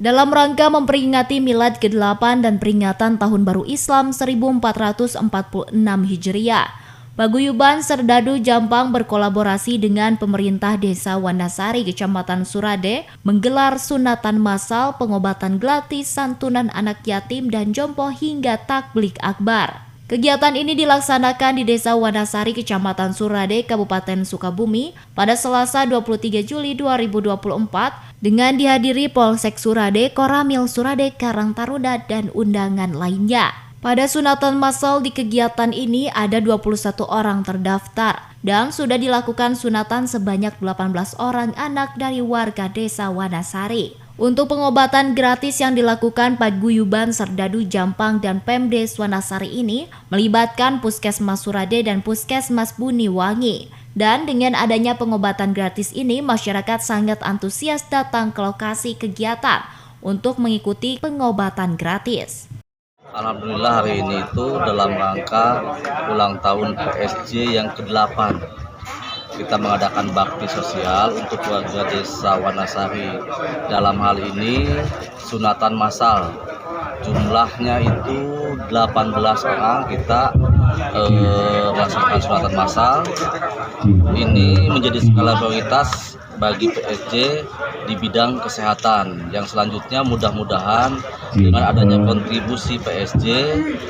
Dalam rangka memperingati Milad ke-8 dan peringatan Tahun Baru Islam 1446 Hijriah, Paguyuban Serdadu Jampang berkolaborasi dengan pemerintah Desa Wanasari, Kecamatan Surade, menggelar sunatan massal, pengobatan gratis, santunan anak yatim dan jompo hingga takblik akbar. Kegiatan ini dilaksanakan di Desa Wanasari, Kecamatan Surade, Kabupaten Sukabumi pada Selasa 23 Juli 2024 dengan dihadiri Polsek Surade, Koramil Surade, Karang Taruna, dan undangan lainnya. Pada sunatan massal di kegiatan ini ada 21 orang terdaftar dan sudah dilakukan sunatan sebanyak 18 orang anak dari warga Desa Wanasari. Untuk pengobatan gratis yang dilakukan Paguyuban Serdadu Jampang dan Pemdes Wanasari ini melibatkan Puskesmas Surade dan Puskesmas Buniwangi. Dan dengan adanya pengobatan gratis ini, masyarakat sangat antusias datang ke lokasi kegiatan untuk mengikuti pengobatan gratis. Alhamdulillah hari ini itu dalam rangka ulang tahun PSG yang ke-8. Kita mengadakan bakti sosial untuk warga Desa Wanasari. Dalam hal ini sunatan massal. Jumlahnya itu 18 orang kita melaksanakan sunatan massal. Ini menjadi skala prioritas bagi PSG di bidang kesehatan. Yang selanjutnya mudah-mudahan dengan adanya kontribusi PSG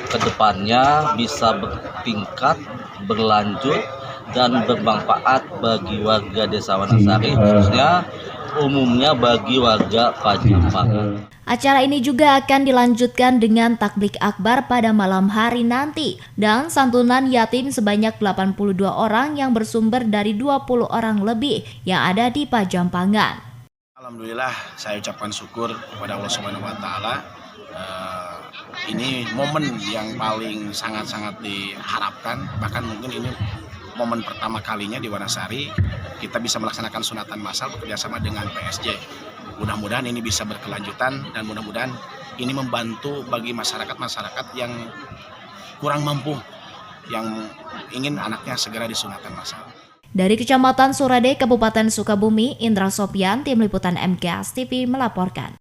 ke depannya bisa bertingkat, berlanjut, dan bermanfaat bagi warga Desa Wanasari, khususnya umumnya bagi warga Pajampang. Acara ini juga akan dilanjutkan dengan takblik akbar pada malam hari nanti dan santunan yatim sebanyak 82 orang yang bersumber dari 20 orang lebih yang ada di Pajampangan. Alhamdulillah, saya ucapkan syukur kepada Allah Subhanahu wa taala. Ini momen yang paling sangat-sangat diharapkan, bahkan mungkin ini momen pertama kalinya di Wanasari kita bisa melaksanakan sunatan massal bekerjasama dengan PSG. Mudah-mudahan ini bisa berkelanjutan dan mudah-mudahan ini membantu bagi masyarakat yang kurang mampu yang ingin anaknya segera disunatan massal. Dari Kecamatan Surade, Kabupaten Sukabumi, Indra Sopyan, Tim Liputan MKAS TV melaporkan.